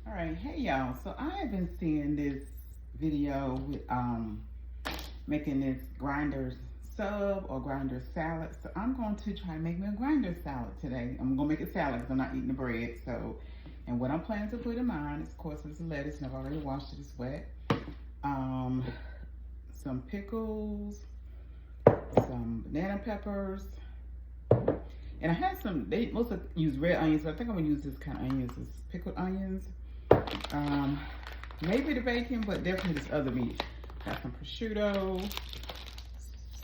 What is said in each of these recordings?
All right, hey y'all. So I have been seeing this video with making this grinder sub or grinder salad. So I'm going to try to make me a grinder salad today. I'm gonna make it salad because I'm not eating the bread. So, and what I'm planning to put in mine is, of course, is lettuce, and I've already washed it. It's wet. Some pickles, some banana peppers, and I had some. They mostly use red onions, but I think I'm gonna use this kind of onions, this pickled onions. Maybe the bacon, but definitely this other meat. Got some prosciutto,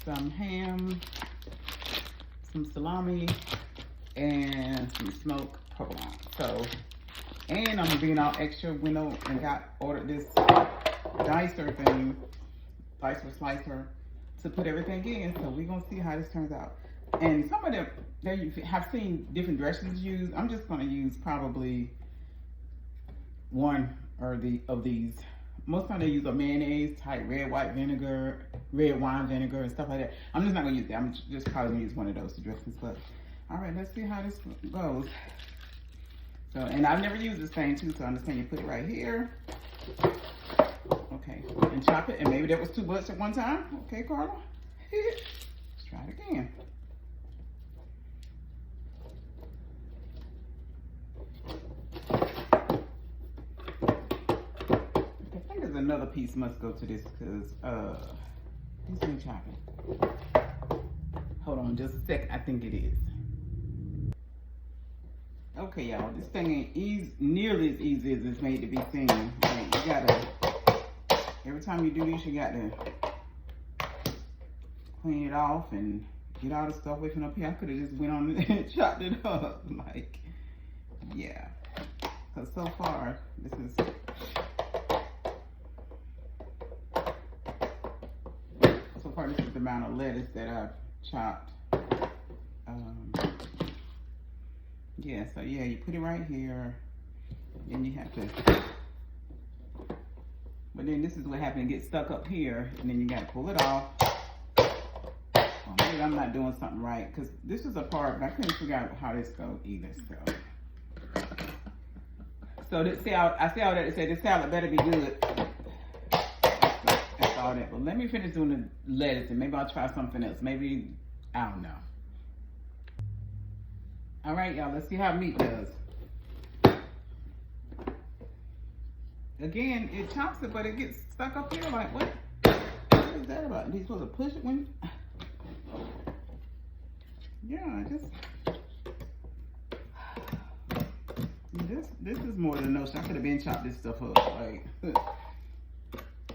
some ham, some salami, and some smoked provolone. So, and I'm being all extra window and ordered this dicer thing, slicer to put everything in. So we're gonna see how this turns out. And some of them, you have seen different dressings used. I'm just gonna use probably one or of these. Most time they use a mayonnaise type, red wine vinegar and stuff like that. I'm just not gonna use that. I'm just probably gonna use one of those dressings. But all right, let's see how this goes. So, and I've never used this thing too, so I understand you put it right here. Okay, and chop it. And maybe that was too much at one time. Okay, Carla. Let's try it again. Another piece must go to this because this ain't chopping. Hold on just a sec. I think it is. Okay, y'all, this thing ain't nearly as easy as it's made to be seen. Like, you gotta, every time you do this, you gotta clean it off and get all the stuff away from up here. I could have just went on and chopped it up. Like, yeah, because so far this is this is the amount of lettuce that I've chopped. Yeah, so yeah, you put it right here, then you have to, but then this is what happens, it gets stuck up here, and then you gotta pull it off. Oh, maybe I'm not doing something right, because this is a part, but I couldn't figure out how this goes either, so this, I see all that to say, this salad better be good. All that, but let me finish doing the lettuce and maybe I'll try something else. Maybe, I don't know. All right, y'all, let's see how meat does. Again, it chops it, but it gets stuck up here. Like, what is that about? Are you supposed to push it when? Yeah, this is more than notion. I could have been chopped this stuff up, like.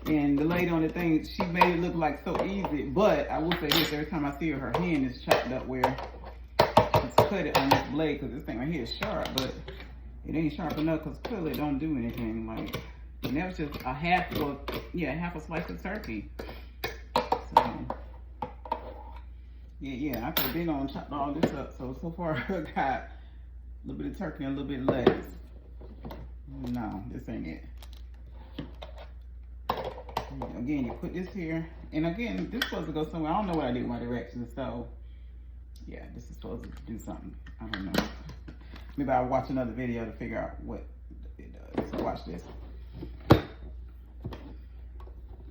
And the lady on the thing, she made it look like so easy. But I will say this, every time I see her hand is chopped up where she's cut it on this blade, because this thing right here is sharp, but it ain't sharp enough because clearly it don't do anything. Like, and that was just a half a slice of turkey. So, yeah, I could have been on chopped all this up. So far I got a little bit of turkey and a little bit of lettuce. No, this ain't it. Again, you put this here, and again, this is supposed to go somewhere. I don't know what I did with my directions, so yeah, this is supposed to do something. I don't know. Maybe I'll watch another video to figure out what it does. So watch this,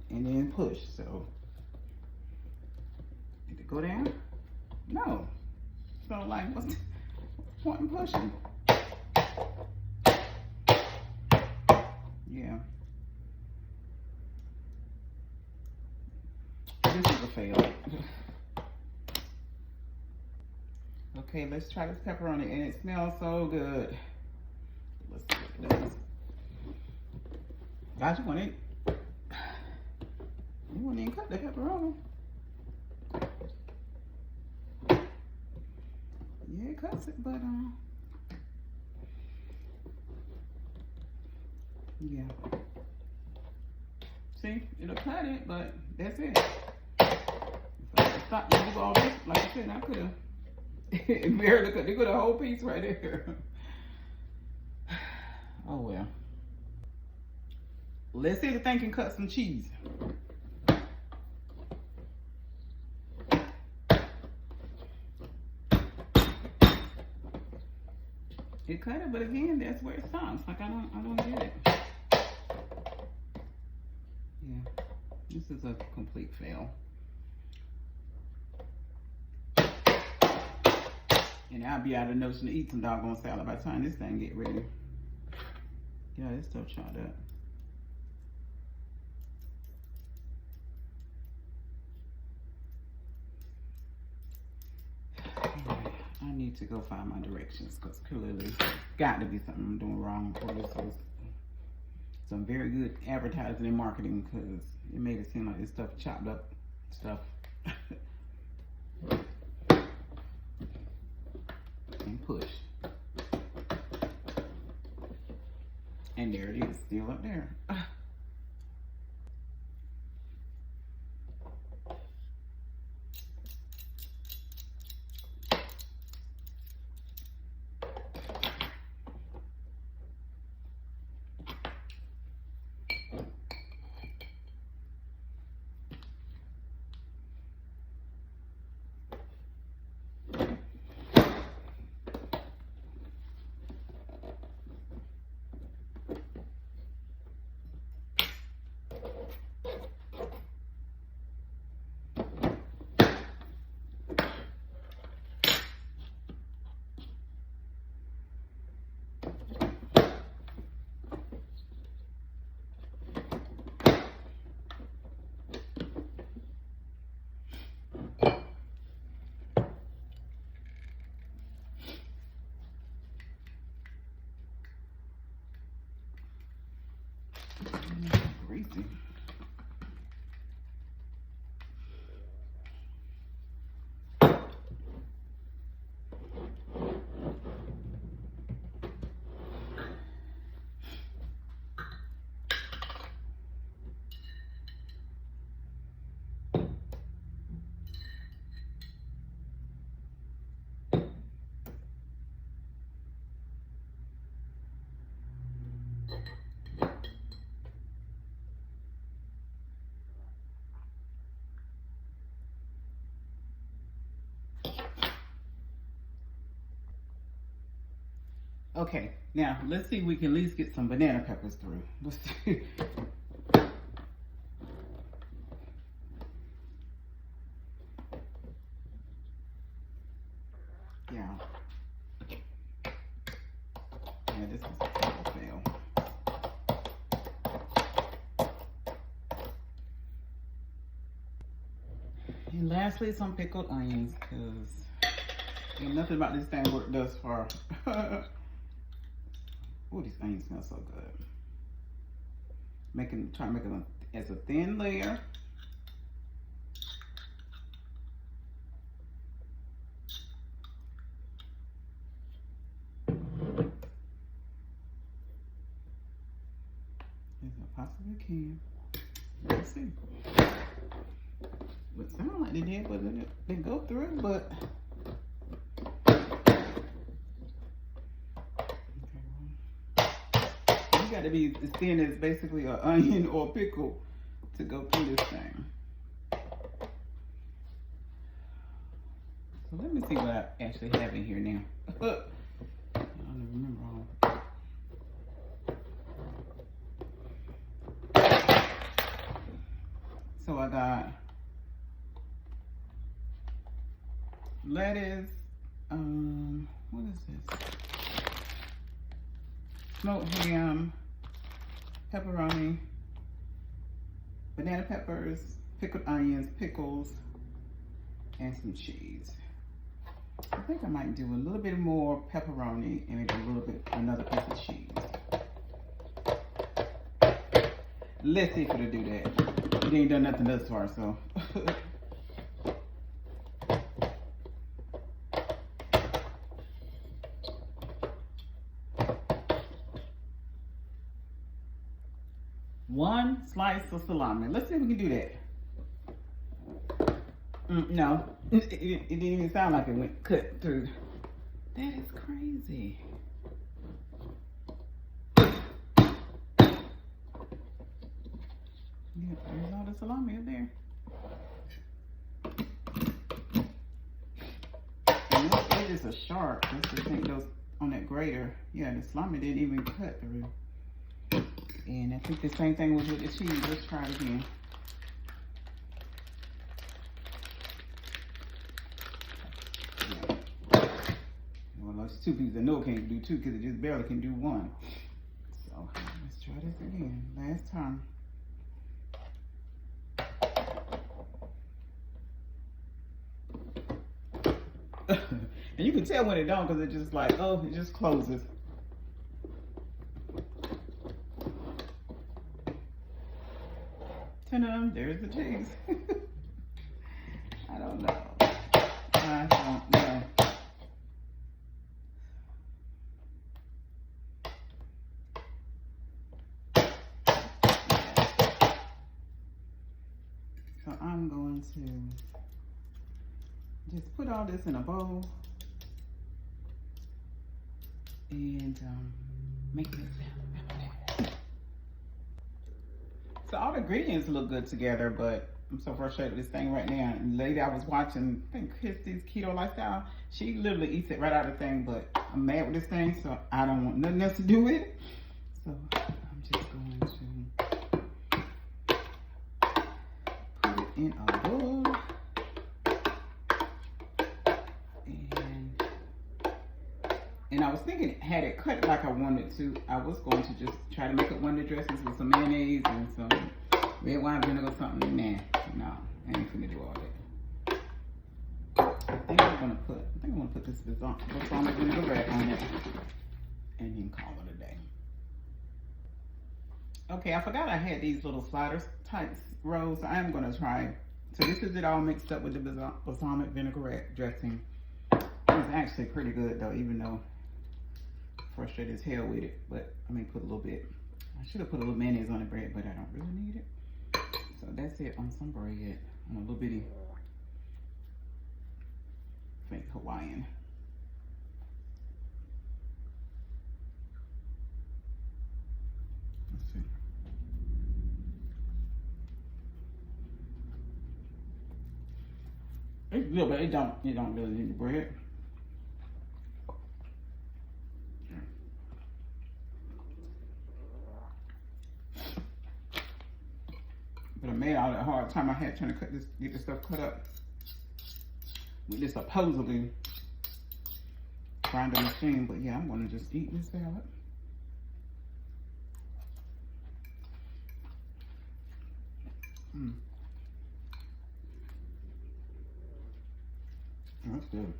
and then push. So did it go down? No. So like, what's the point in pushing? Yeah. This is a fail. Okay, let's try this pepperoni, and it smells so good. Let's see what it does. God, you want to even cut the pepperoni. Yeah, it cuts it, but yeah. See, it'll cut it, but that's it. Stop and do all this, like I said, I could have barely cut. They got a whole piece right there. Oh well. Let's see if the thing can cut some cheese. It to cut it, but again, that's where it stops. Like I don't get it. Yeah, this is a complete fail. And I'll be out of notion to eat some doggone salad by the time this thing get ready. Yeah, it's still chopped up. I need to go find my directions because clearly got to be something I'm doing wrong. Or this was some very good advertising and marketing because it made it seem like this stuff chopped up stuff. And push. And there it is, still up there. Greasy. Okay, now let's see if we can at least get some banana peppers through. Let's see. Yeah. Yeah, this is a total fail. And lastly, some pickled onions, because nothing about this thing worked thus far. Oh, these onions smell so good. Try to make them as a thin layer. As I possibly can. Let's see. It sounded like they did, but it didn't go through, but. You got to be as thin as basically an onion or a pickle to go through this thing. So let me see what I actually have in here now. I don't remember all. So I got lettuce, what is this? Smoked ham, pepperoni, banana peppers, pickled onions, pickles, and some cheese. I think I might do a little bit more pepperoni and maybe a little bit, another piece of cheese. Let's see if it'll do that. It ain't done nothing thus far, so. One slice of salami. Let's see if we can do that. No, it didn't even sound like it went cut through. That is crazy. Yeah, there's all the salami up there. And those edges are sharp. That's the thing. Those on that grater. Yeah, the salami didn't even cut through. And I think the same thing was with the cheese. Let's try it again. Yeah. Well, those two pieces I know can't do two because it just barely can do one. So let's try this again. Last time. And you can tell when it don't because it's just like, oh, it just closes. Ta-da, there's the cheese. I don't know. I don't know. So I'm going to just put all this in a bowl and make this sound. So all the ingredients look good together, but I'm so frustrated with this thing right now. And the lady I was watching, I think Christy's Keto Lifestyle, she literally eats it right out of the thing, but I'm mad with this thing, so I don't want nothing else to do with it. So I'm just going to put it in a bowl. And I was thinking, had it cut like I wanted to, I was going to just try to make up one of the dressings with some mayonnaise and some red wine vinegar or something. Nah, no, I ain't finna do all that. I think I'm gonna put this balsamic vinaigrette on it and then call it a day. Okay, I forgot I had these little sliders type rolls. So I am gonna try. So this is it all mixed up with the balsamic vinaigrette dressing. It's actually pretty good though, even though frustrated as hell with it, but I may put a little bit. I should have put a little mayonnaise on the bread, but I don't really need it. So that's it on some bread, on a little bitty fake Hawaiian. Let's see. It's good, but it don't really need the bread. But I made all that hard time I had trying to get this stuff cut up with this supposedly grinder machine. But yeah, I'm gonna just eat this salad. That's good.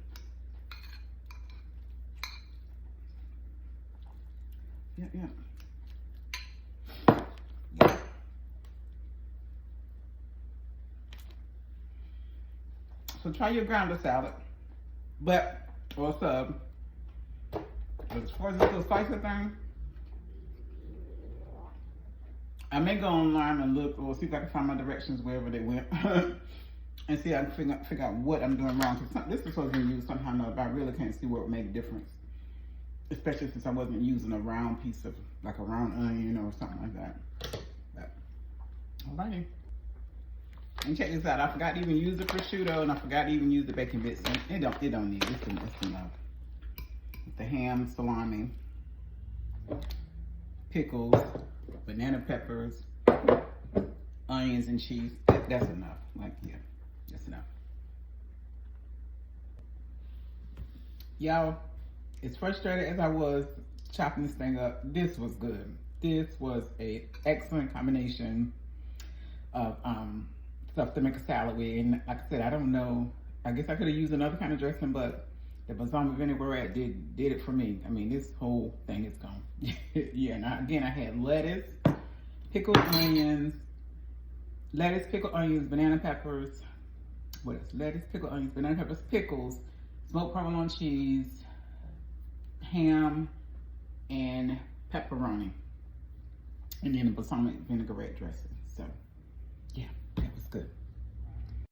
Yeah. So try your grounder salad, or sub. As far as this little slicer thing, I may go online and look or see if I can find my directions wherever they went and see if I can figure out what I'm doing wrong. Because this is supposed to be used somehow or another, but I really can't see where it would make a difference. Especially since I wasn't using a round piece of, like a round onion or something like that. But, alrighty. And check this out. I forgot to even use the prosciutto, and I forgot to even use the bacon bits. It don't need it. It's enough. The ham, salami, pickles, banana peppers, onions, and cheese. That's enough. Like, yeah, that's enough. Y'all, as frustrated as I was chopping this thing up, this was good. This was an excellent combination of stuff to make a salad with. And like I said, I don't know. I guess I could have used another kind of dressing, but the balsamic vinaigrette did it for me. I mean, this whole thing is gone. Yeah, and again, I had lettuce, pickled onions, banana peppers. What is lettuce, pickled onions, banana peppers, pickles, smoked provolone cheese, ham, and pepperoni. And then the balsamic vinaigrette dressing. So, yeah, that was good.